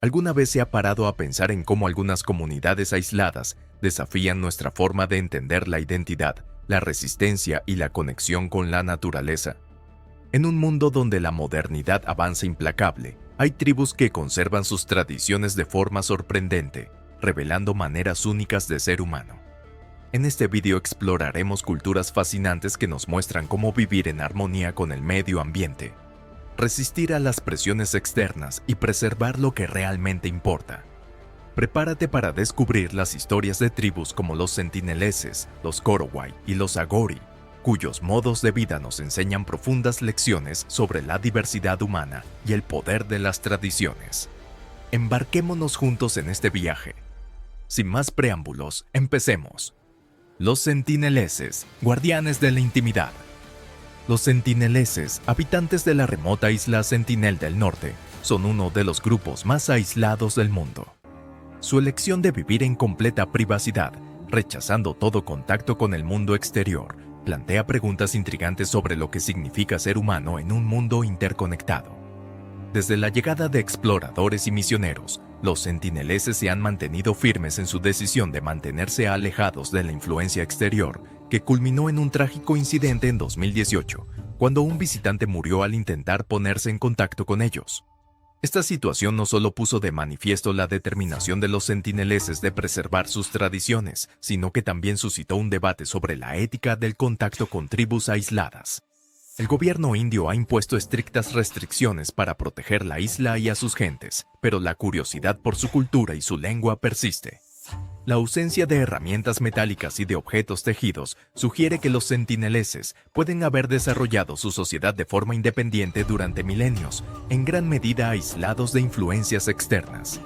¿Alguna vez se ha parado a pensar en cómo algunas comunidades aisladas desafían nuestra forma de entender la identidad, la resistencia y la conexión con la naturaleza? En un mundo donde la modernidad avanza implacable, hay tribus que conservan sus tradiciones de forma sorprendente, revelando maneras únicas de ser humano. En este video exploraremos culturas fascinantes que nos muestran cómo vivir en armonía con el medio ambiente, resistir a las presiones externas y preservar lo que realmente importa. Prepárate para descubrir las historias de tribus como los sentineleses, los Korowai y los Agori, cuyos modos de vida nos enseñan profundas lecciones sobre la diversidad humana y el poder de las tradiciones. Embarquémonos juntos en este viaje. Sin más preámbulos, empecemos. Los sentineleses, guardianes de la intimidad. Los sentineleses, habitantes de la remota isla Sentinel del Norte, son uno de los grupos más aislados del mundo. Su elección de vivir en completa privacidad, rechazando todo contacto con el mundo exterior, plantea preguntas intrigantes sobre lo que significa ser humano en un mundo interconectado. Desde la llegada de exploradores y misioneros, los sentineleses se han mantenido firmes en su decisión de mantenerse alejados de la influencia exterior, que culminó en un trágico incidente en 2018, cuando un visitante murió al intentar ponerse en contacto con ellos. Esta situación no solo puso de manifiesto la determinación de los sentineleses de preservar sus tradiciones, sino que también suscitó un debate sobre la ética del contacto con tribus aisladas. El gobierno indio ha impuesto estrictas restricciones para proteger la isla y a sus gentes, pero la curiosidad por su cultura y su lengua persiste. La ausencia de herramientas metálicas y de objetos tejidos sugiere que los sentineleses pueden haber desarrollado su sociedad de forma independiente durante milenios, en gran medida aislados de influencias externas.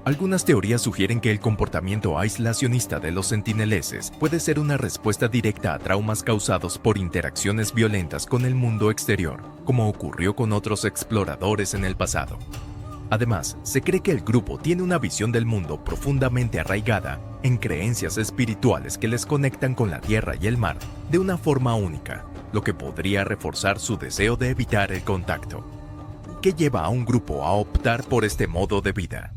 Algunas teorías sugieren que el comportamiento aislacionista de los sentineleses puede ser una respuesta directa a traumas causados por interacciones violentas con el mundo exterior, como ocurrió con otros exploradores en el pasado. Además, se cree que el grupo tiene una visión del mundo profundamente arraigada en creencias espirituales que les conectan con la tierra y el mar de una forma única, lo que podría reforzar su deseo de evitar el contacto. ¿Qué lleva a un grupo a optar por este modo de vida?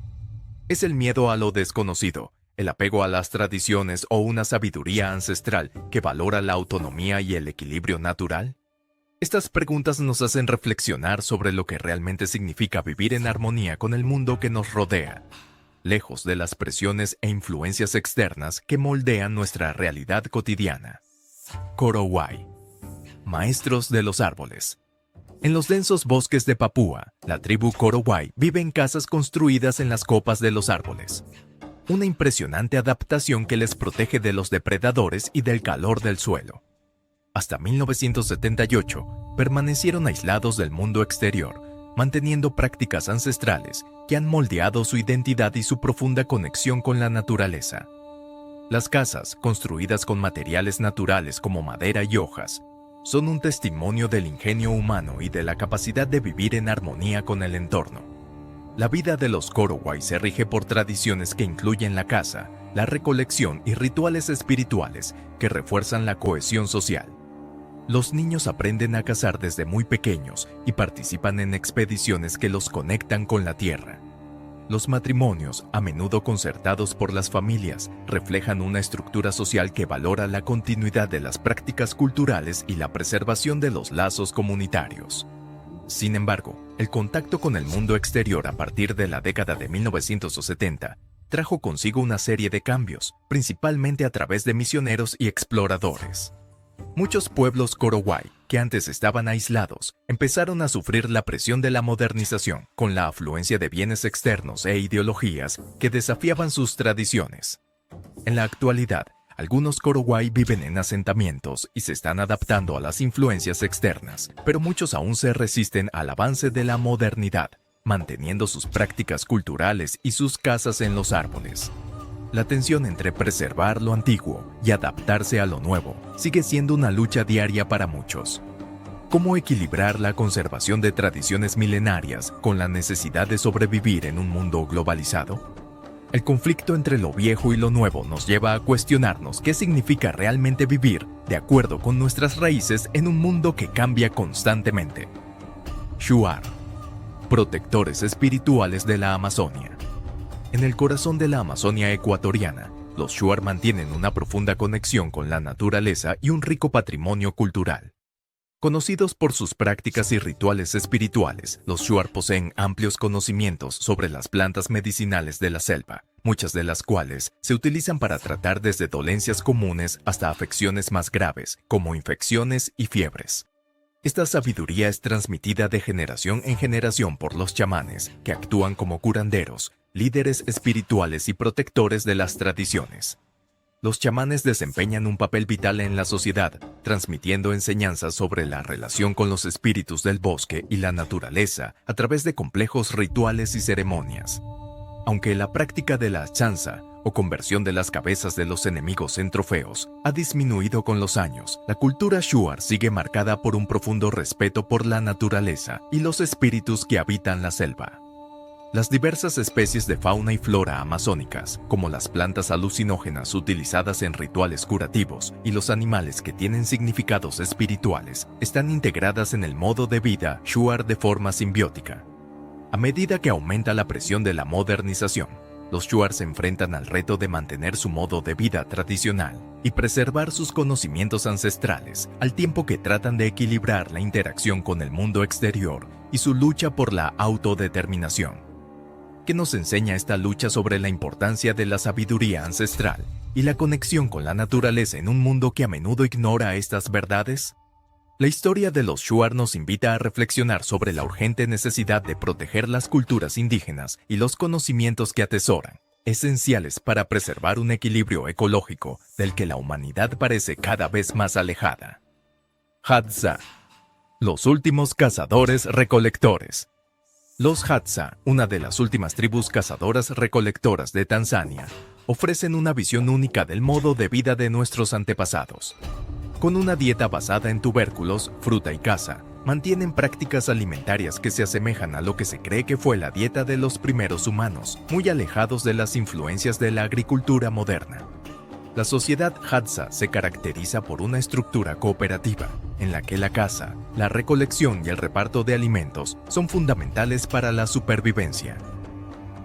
¿Es el miedo a lo desconocido, el apego a las tradiciones o una sabiduría ancestral que valora la autonomía y el equilibrio natural? Estas preguntas nos hacen reflexionar sobre lo que realmente significa vivir en armonía con el mundo que nos rodea, lejos de las presiones e influencias externas que moldean nuestra realidad cotidiana. Korowai, maestros de los árboles. En los densos bosques de Papúa, la tribu Korowai vive en casas construidas en las copas de los árboles. Una impresionante adaptación que les protege de los depredadores y del calor del suelo. Hasta 1978, permanecieron aislados del mundo exterior, manteniendo prácticas ancestrales que han moldeado su identidad y su profunda conexión con la naturaleza. Las casas, construidas con materiales naturales como madera y hojas, son un testimonio del ingenio humano y de la capacidad de vivir en armonía con el entorno. La vida de los Korowai se rige por tradiciones que incluyen la caza, la recolección y rituales espirituales que refuerzan la cohesión social. Los niños aprenden a cazar desde muy pequeños y participan en expediciones que los conectan con la tierra. Los matrimonios, a menudo concertados por las familias, reflejan una estructura social que valora la continuidad de las prácticas culturales y la preservación de los lazos comunitarios. Sin embargo, el contacto con el mundo exterior a partir de la década de 1970 trajo consigo una serie de cambios, principalmente a través de misioneros y exploradores. Muchos pueblos Korowai, que antes estaban aislados, empezaron a sufrir la presión de la modernización, con la afluencia de bienes externos e ideologías que desafiaban sus tradiciones. En la actualidad, algunos Korowai viven en asentamientos y se están adaptando a las influencias externas, pero muchos aún se resisten al avance de la modernidad, manteniendo sus prácticas culturales y sus casas en los árboles. La tensión entre preservar lo antiguo y adaptarse a lo nuevo sigue siendo una lucha diaria para muchos. ¿Cómo equilibrar la conservación de tradiciones milenarias con la necesidad de sobrevivir en un mundo globalizado? El conflicto entre lo viejo y lo nuevo nos lleva a cuestionarnos qué significa realmente vivir de acuerdo con nuestras raíces en un mundo que cambia constantemente. Shuar, protectores espirituales de la Amazonia. En el corazón de la Amazonia ecuatoriana, los Shuar mantienen una profunda conexión con la naturaleza y un rico patrimonio cultural. Conocidos por sus prácticas y rituales espirituales, los Shuar poseen amplios conocimientos sobre las plantas medicinales de la selva, muchas de las cuales se utilizan para tratar desde dolencias comunes hasta afecciones más graves, como infecciones y fiebres. Esta sabiduría es transmitida de generación en generación por los chamanes, que actúan como curanderos, líderes espirituales y protectores de las tradiciones. Los chamanes desempeñan un papel vital en la sociedad, transmitiendo enseñanzas sobre la relación con los espíritus del bosque y la naturaleza a través de complejos rituales y ceremonias. Aunque la práctica de la chanza, o conversión de las cabezas de los enemigos en trofeos, ha disminuido con los años, la cultura Shuar sigue marcada por un profundo respeto por la naturaleza y los espíritus que habitan la selva. Las diversas especies de fauna y flora amazónicas, como las plantas alucinógenas utilizadas en rituales curativos y los animales que tienen significados espirituales, están integradas en el modo de vida Shuar de forma simbiótica. A medida que aumenta la presión de la modernización, los Shuar se enfrentan al reto de mantener su modo de vida tradicional y preservar sus conocimientos ancestrales, al tiempo que tratan de equilibrar la interacción con el mundo exterior y su lucha por la autodeterminación. ¿Qué nos enseña esta lucha sobre la importancia de la sabiduría ancestral y la conexión con la naturaleza en un mundo que a menudo ignora estas verdades? La historia de los Shuar nos invita a reflexionar sobre la urgente necesidad de proteger las culturas indígenas y los conocimientos que atesoran, esenciales para preservar un equilibrio ecológico del que la humanidad parece cada vez más alejada. Hadza, los últimos cazadores-recolectores. Los Hadza, una de las últimas tribus cazadoras-recolectoras de Tanzania, ofrecen una visión única del modo de vida de nuestros antepasados. Con una dieta basada en tubérculos, fruta y caza, mantienen prácticas alimentarias que se asemejan a lo que se cree que fue la dieta de los primeros humanos, muy alejados de las influencias de la agricultura moderna. La sociedad Hadza se caracteriza por una estructura cooperativa, en la que la caza, la recolección y el reparto de alimentos son fundamentales para la supervivencia.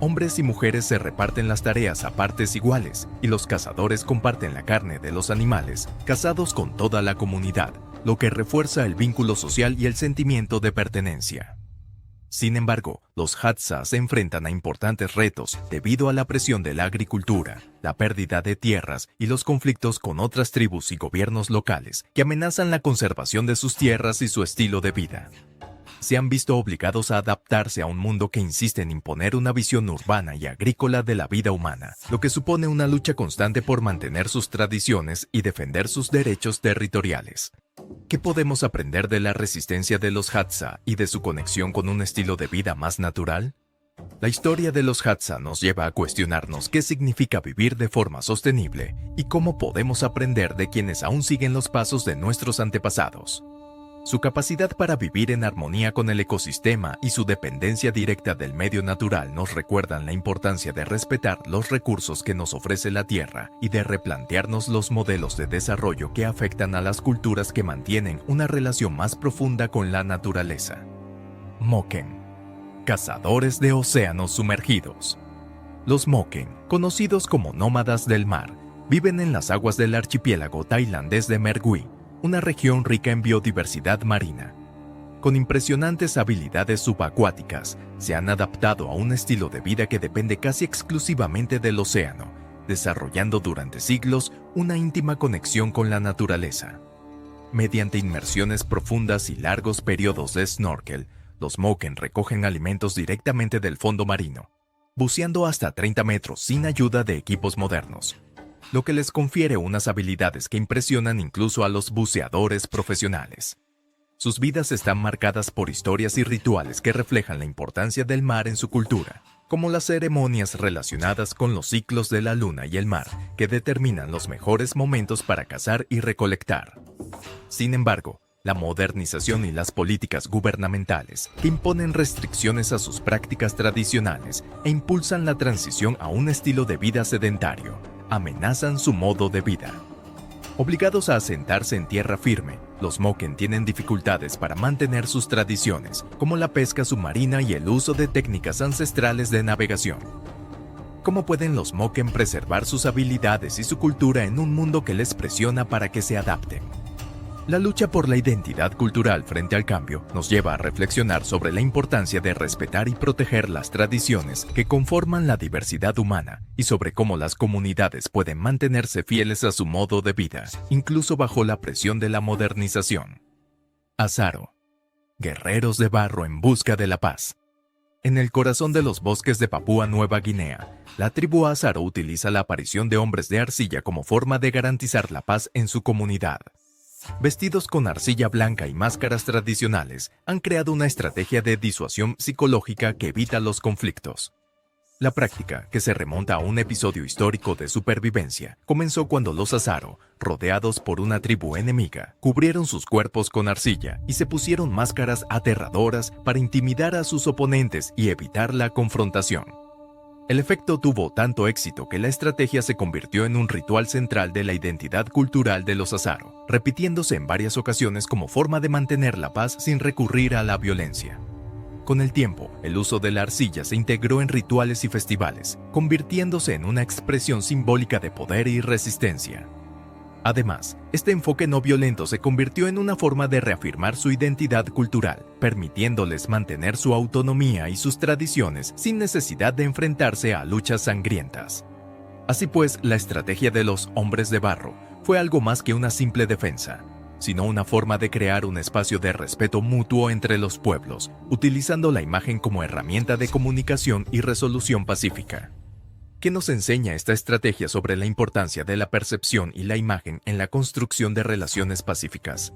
Hombres y mujeres se reparten las tareas a partes iguales y los cazadores comparten la carne de los animales cazados con toda la comunidad, lo que refuerza el vínculo social y el sentimiento de pertenencia. Sin embargo, los Hadza se enfrentan a importantes retos debido a la presión de la agricultura, la pérdida de tierras y los conflictos con otras tribus y gobiernos locales que amenazan la conservación de sus tierras y su estilo de vida. Se han visto obligados a adaptarse a un mundo que insiste en imponer una visión urbana y agrícola de la vida humana, lo que supone una lucha constante por mantener sus tradiciones y defender sus derechos territoriales. ¿Qué podemos aprender de la resistencia de los Hadza y de su conexión con un estilo de vida más natural? La historia de los Hadza nos lleva a cuestionarnos qué significa vivir de forma sostenible y cómo podemos aprender de quienes aún siguen los pasos de nuestros antepasados. Su capacidad para vivir en armonía con el ecosistema y su dependencia directa del medio natural nos recuerdan la importancia de respetar los recursos que nos ofrece la tierra y de replantearnos los modelos de desarrollo que afectan a las culturas que mantienen una relación más profunda con la naturaleza. Moken, cazadores de océanos sumergidos. Los Moken, conocidos como nómadas del mar, viven en las aguas del archipiélago tailandés de Mergui, una región rica en biodiversidad marina. Con impresionantes habilidades subacuáticas, se han adaptado a un estilo de vida que depende casi exclusivamente del océano, desarrollando durante siglos una íntima conexión con la naturaleza. Mediante inmersiones profundas y largos periodos de snorkel, los Moken recogen alimentos directamente del fondo marino, buceando hasta 30 metros sin ayuda de equipos modernos, lo que les confiere unas habilidades que impresionan incluso a los buceadores profesionales. Sus vidas están marcadas por historias y rituales que reflejan la importancia del mar en su cultura, como las ceremonias relacionadas con los ciclos de la luna y el mar, que determinan los mejores momentos para cazar y recolectar. Sin embargo, la modernización y las políticas gubernamentales que imponen restricciones a sus prácticas tradicionales e impulsan la transición a un estilo de vida sedentario, amenazan su modo de vida. Obligados a asentarse en tierra firme, los Moken tienen dificultades para mantener sus tradiciones, como la pesca submarina y el uso de técnicas ancestrales de navegación. ¿Cómo pueden los Moken preservar sus habilidades y su cultura en un mundo que les presiona para que se adapten? La lucha por la identidad cultural frente al cambio nos lleva a reflexionar sobre la importancia de respetar y proteger las tradiciones que conforman la diversidad humana y sobre cómo las comunidades pueden mantenerse fieles a su modo de vida, incluso bajo la presión de la modernización. Asaro, guerreros de barro en busca de la paz. En el corazón de los bosques de Papúa Nueva Guinea, la tribu Asaro utiliza la aparición de hombres de arcilla como forma de garantizar la paz en su comunidad. Vestidos con arcilla blanca y máscaras tradicionales, han creado una estrategia de disuasión psicológica que evita los conflictos. La práctica, que se remonta a un episodio histórico de supervivencia, comenzó cuando los Asaro, rodeados por una tribu enemiga, cubrieron sus cuerpos con arcilla y se pusieron máscaras aterradoras para intimidar a sus oponentes y evitar la confrontación. El efecto tuvo tanto éxito que la estrategia se convirtió en un ritual central de la identidad cultural de los Asaro, repitiéndose en varias ocasiones como forma de mantener la paz sin recurrir a la violencia. Con el tiempo, el uso de la arcilla se integró en rituales y festivales, convirtiéndose en una expresión simbólica de poder y resistencia. Además, este enfoque no violento se convirtió en una forma de reafirmar su identidad cultural, permitiéndoles mantener su autonomía y sus tradiciones sin necesidad de enfrentarse a luchas sangrientas. Así pues, la estrategia de los hombres de barro fue algo más que una simple defensa, sino una forma de crear un espacio de respeto mutuo entre los pueblos, utilizando la imagen como herramienta de comunicación y resolución pacífica. ¿Qué nos enseña esta estrategia sobre la importancia de la percepción y la imagen en la construcción de relaciones pacíficas?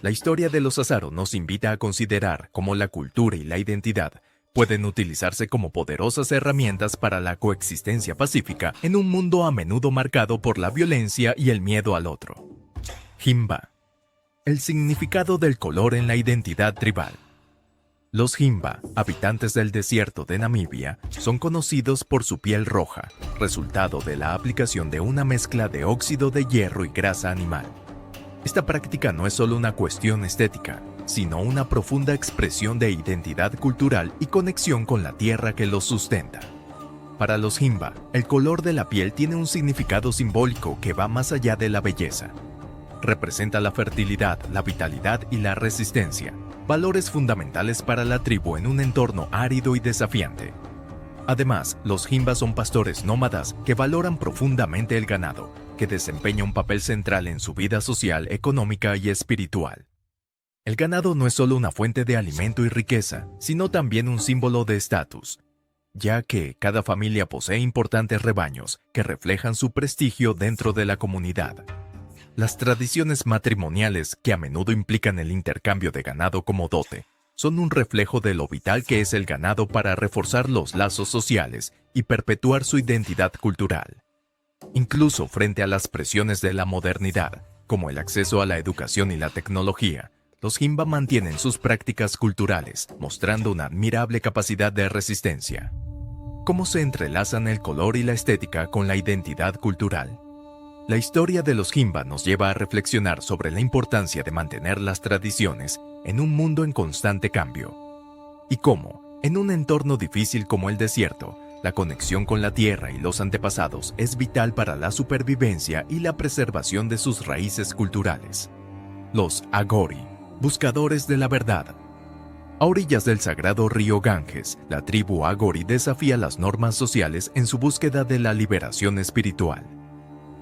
La historia de los Asaro nos invita a considerar cómo la cultura y la identidad pueden utilizarse como poderosas herramientas para la coexistencia pacífica en un mundo a menudo marcado por la violencia y el miedo al otro. Himba. El significado del color en la identidad tribal. Los Himba, habitantes del desierto de Namibia, son conocidos por su piel roja, resultado de la aplicación de una mezcla de óxido de hierro y grasa animal. Esta práctica no es solo una cuestión estética, sino una profunda expresión de identidad cultural y conexión con la tierra que los sustenta. Para los Himba, el color de la piel tiene un significado simbólico que va más allá de la belleza. Representa la fertilidad, la vitalidad y la resistencia, valores fundamentales para la tribu en un entorno árido y desafiante. Además, los Himba son pastores nómadas que valoran profundamente el ganado, que desempeña un papel central en su vida social, económica y espiritual. El ganado no es solo una fuente de alimento y riqueza, sino también un símbolo de estatus, ya que cada familia posee importantes rebaños que reflejan su prestigio dentro de la comunidad. Las tradiciones matrimoniales, que a menudo implican el intercambio de ganado como dote, son un reflejo de lo vital que es el ganado para reforzar los lazos sociales y perpetuar su identidad cultural. Incluso frente a las presiones de la modernidad, como el acceso a la educación y la tecnología, los Himba mantienen sus prácticas culturales, mostrando una admirable capacidad de resistencia. ¿Cómo se entrelazan el color y la estética con la identidad cultural? La historia de los Himba nos lleva a reflexionar sobre la importancia de mantener las tradiciones en un mundo en constante cambio. Y cómo, en un entorno difícil como el desierto, la conexión con la tierra y los antepasados es vital para la supervivencia y la preservación de sus raíces culturales. Los Agori, buscadores de la verdad. A orillas del sagrado río Ganges, la tribu Agori desafía las normas sociales en su búsqueda de la liberación espiritual.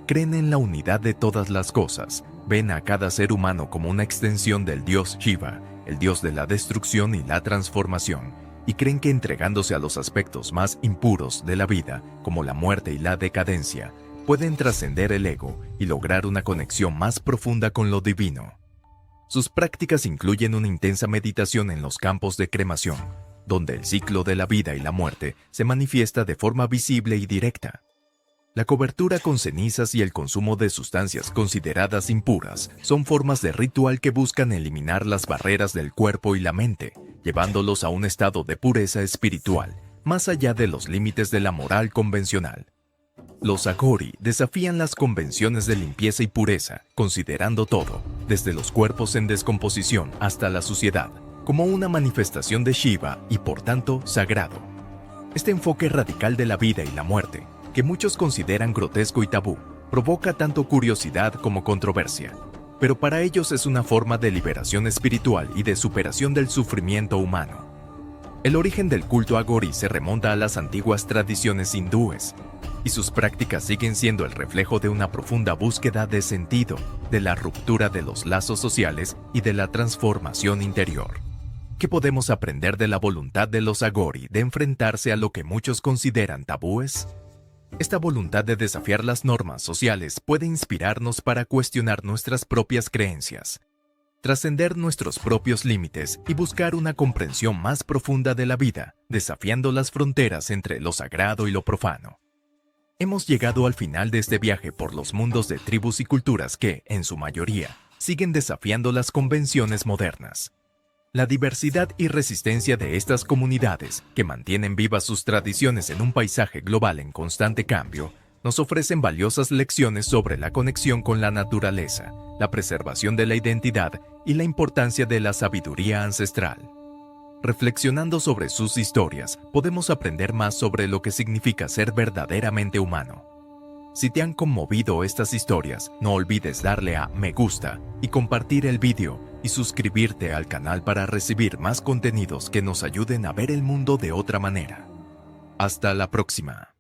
Creen en la unidad de todas las cosas, ven a cada ser humano como una extensión del dios Shiva, el dios de la destrucción y la transformación, y creen que entregándose a los aspectos más impuros de la vida, como la muerte y la decadencia, pueden trascender el ego y lograr una conexión más profunda con lo divino. Sus prácticas incluyen una intensa meditación en los campos de cremación, donde el ciclo de la vida y la muerte se manifiesta de forma visible y directa. La cobertura con cenizas y el consumo de sustancias consideradas impuras son formas de ritual que buscan eliminar las barreras del cuerpo y la mente, llevándolos a un estado de pureza espiritual, más allá de los límites de la moral convencional. Los Agori desafían las convenciones de limpieza y pureza, considerando todo, desde los cuerpos en descomposición hasta la suciedad, como una manifestación de Shiva y por tanto sagrado. Este enfoque radical de la vida y la muerte, que muchos consideran grotesco y tabú, provoca tanto curiosidad como controversia, pero para ellos es una forma de liberación espiritual y de superación del sufrimiento humano. El origen del culto a Gauri se remonta a las antiguas tradiciones hindúes, y sus prácticas siguen siendo el reflejo de una profunda búsqueda de sentido, de la ruptura de los lazos sociales y de la transformación interior. ¿Qué podemos aprender de la voluntad de los Aghori de enfrentarse a lo que muchos consideran tabúes? Esta voluntad de desafiar las normas sociales puede inspirarnos para cuestionar nuestras propias creencias, trascender nuestros propios límites y buscar una comprensión más profunda de la vida, desafiando las fronteras entre lo sagrado y lo profano. Hemos llegado al final de este viaje por los mundos de tribus y culturas que, en su mayoría, siguen desafiando las convenciones modernas. La diversidad y resistencia de estas comunidades, que mantienen vivas sus tradiciones en un paisaje global en constante cambio, nos ofrecen valiosas lecciones sobre la conexión con la naturaleza, la preservación de la identidad y la importancia de la sabiduría ancestral. Reflexionando sobre sus historias, podemos aprender más sobre lo que significa ser verdaderamente humano. Si te han conmovido estas historias, no olvides darle a me gusta y compartir el vídeo y suscribirte al canal para recibir más contenidos que nos ayuden a ver el mundo de otra manera. Hasta la próxima.